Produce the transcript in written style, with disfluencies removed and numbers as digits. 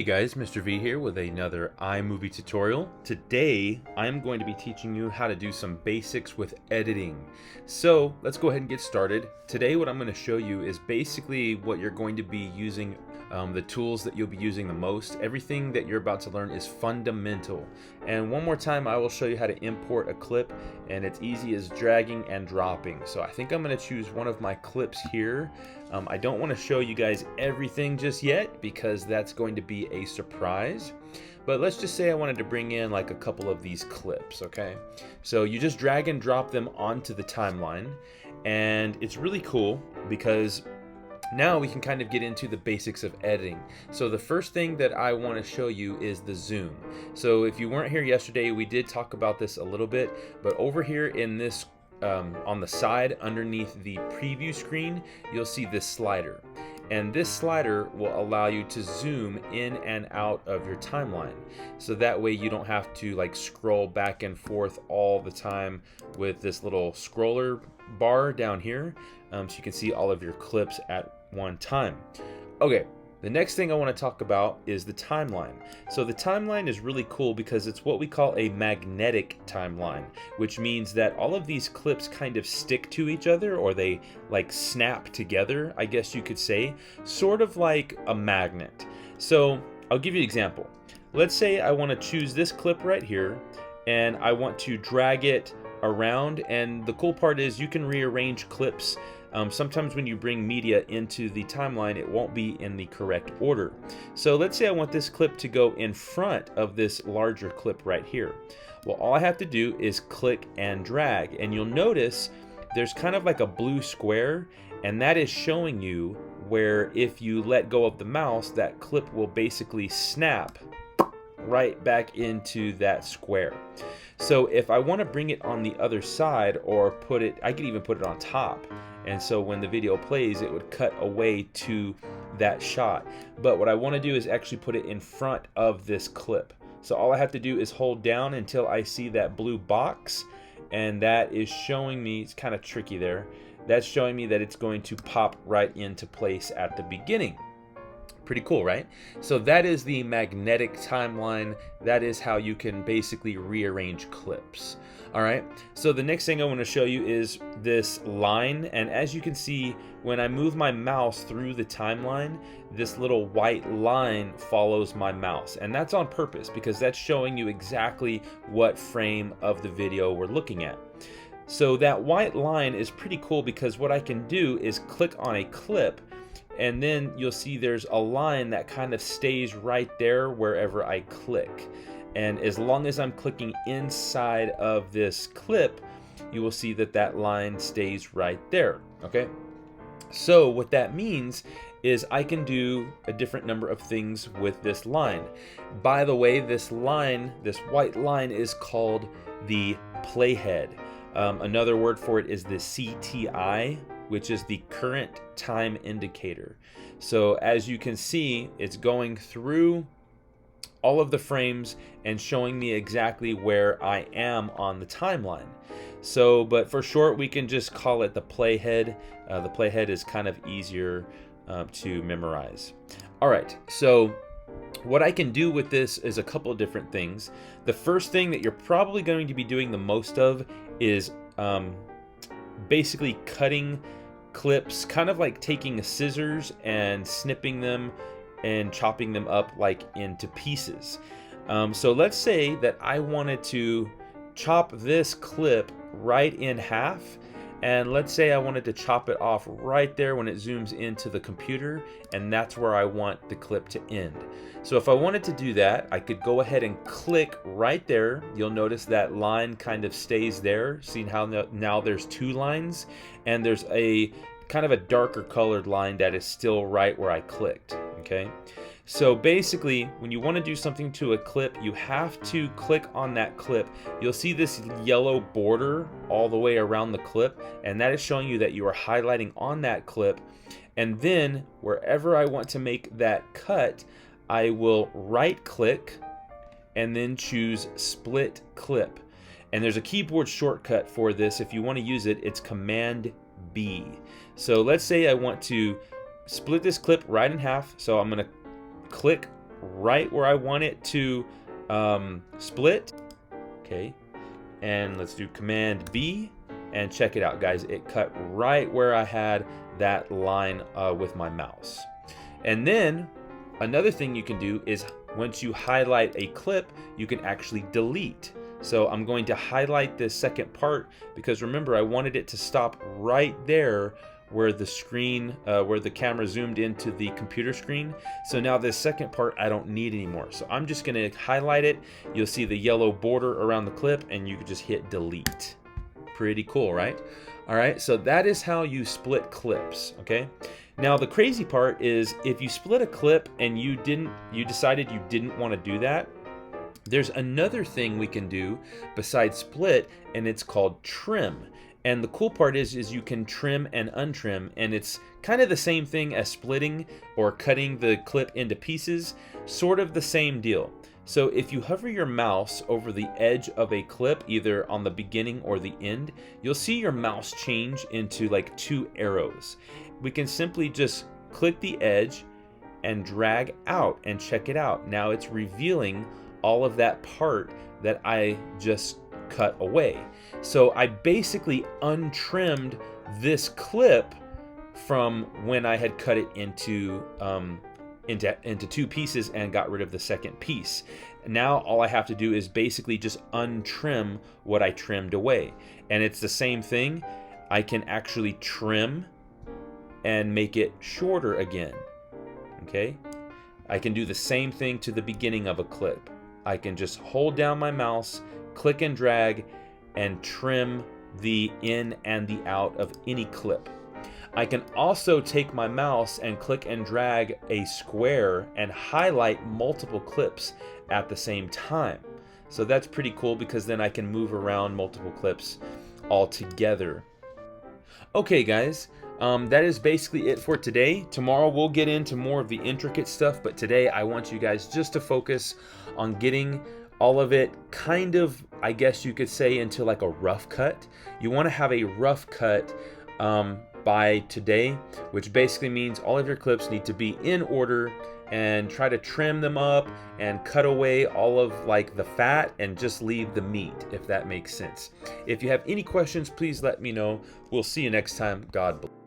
Hey guys, Mr. V here with another iMovie tutorial. Today, I'm going to be teaching you how to do some basics with editing. So let's go ahead and get started. Today, what I'm going to show you is basically what you're going to be using, the tools that you'll be using the most. Everything that you're about to learn is fundamental. And one more time, I will show you how to import a clip, and it's easy as dragging and dropping. So I think I'm going to choose one of my clips here. I don't want to show you guys everything just yet because that's going to be a surprise. But let's just say I wanted to bring in like a couple of these clips, okay? So you just drag and drop them onto the timeline, and it's really cool because now we can kind of get into the basics of editing. So the first thing that I want to show you is the zoom. So if you weren't here yesterday, we did talk about this a little bit, but over here in this on the side underneath the preview screen, you'll see this slider. And this slider will allow you to zoom in and out of your timeline. So that way you don't have to like scroll back and forth all the time with this little scroller bar down here. So you can see all of your clips at one time. Okay. The next thing I want to talk about is the timeline. So the timeline is really cool because it's what we call a magnetic timeline, which means that all of these clips kind of stick to each other, or they like snap together, I guess you could say, sort of like a magnet. So I'll give you an example. Let's say I want to choose this clip right here and I want to drag it around, and the cool part is you can rearrange clips. Sometimes when you bring media into the timeline, it won't be in the correct order. So let's say I want this clip to go in front of this larger clip right here. Well, all I have to do is click and drag, and you'll notice there's kind of like a blue square, and that is showing you where if you let go of the mouse, that clip will basically snap right back into that square. So if I want to bring it on the other side, or put it, I could even put it on top. And so when the video plays, it would cut away to that shot. But what I want to do is actually put it in front of this clip. So all I have to do is hold down until I see that blue box, and that is showing me, it's kind of tricky there, that's showing me that it's going to pop right into place at the beginning. Pretty cool, right? So that is the magnetic timeline. That is how you can basically rearrange clips. All right, so the next thing I want to show you is this line, and as you can see, when I move my mouse through the timeline, this little white line follows my mouse, and that's on purpose because that's showing you exactly what frame of the video we're looking at. So that white line is pretty cool because what I can do is click on a clip, and then you'll see there's a line that kind of stays right there wherever I click. And as long as I'm clicking inside of this clip, you will see that that line stays right there, okay? So what that means is I can do a different number of things with this line. By the way, this line, this white line, is called the playhead. Another word for it is the CTI, which is the current time indicator. So as you can see, it's going through all of the frames and showing me exactly where I am on the timeline. So, but for short, we can just call it the playhead. The playhead is kind of easier to memorize. All right, so what I can do with this is a couple of different things. The first thing that you're probably going to be doing the most of is basically cutting clips, kind of like taking scissors and snipping them and chopping them up like into pieces. So let's say that I wanted to chop this clip right in half, and let's say I wanted to chop it off right there when it zooms into the computer, and that's where I want the clip to end. So if I wanted to do that, I could go ahead and click right there. You'll notice that line kind of stays there. See how now there's two lines, and there's a kind of a darker colored line that is still right where I clicked, okay? So basically, when you want to do something to a clip, you have to click on that clip. You'll see this yellow border all the way around the clip, and that is showing you that you are highlighting on that clip. And then wherever I want to make that cut, I will right click and then choose split clip. And there's a keyboard shortcut for this. If you want to use it, it's Command B. So let's say I want to split this clip right in half. So I'm going to click right where I want it to split. Okay, and let's do Command B, and check it out, guys. It cut right where I had that line with my mouse. And then another thing you can do is once you highlight a clip, you can actually delete. So I'm going to highlight this second part because remember, I wanted it to stop right there where the screen, where the camera zoomed into the computer screen. So now this second part I don't need anymore. So I'm just gonna highlight it. You'll see the yellow border around the clip and you can just hit delete. Pretty cool, right? All right, so that is how you split clips, okay? Now the crazy part is if you split a clip and you decided you didn't want to do that, there's another thing we can do besides split, and it's called trim. And the cool part is you can trim and untrim, and it's kind of the same thing as splitting or cutting the clip into pieces, sort of the same deal. So if you hover your mouse over the edge of a clip, either on the beginning or the end, you'll see your mouse change into like 2 arrows. We can simply just click the edge and drag out, and check it out. Now it's revealing all of that part that I just cut away. So I basically untrimmed this clip from when I had cut it into 2 pieces and got rid of the second piece. Now all I have to do is basically just untrim what I trimmed away. And it's the same thing. I can actually trim and make it shorter again. Okay? I can do the same thing to the beginning of a clip. I can just hold down my mouse, click and drag, and trim the in and the out of any clip. I can also take my mouse and click and drag a square and highlight multiple clips at the same time. So that's pretty cool because then I can move around multiple clips all together. Okay guys, that is basically it for today. Tomorrow we'll get into more of the intricate stuff, but today I want you guys just to focus on getting all of it kind of, I guess you could say, into like a rough cut. You want to have a rough cut by today, which basically means all of your clips need to be in order, and try to trim them up and cut away all of like the fat and just leave the meat, if that makes sense. If you have any questions, please let me know. We'll see you next time. God bless.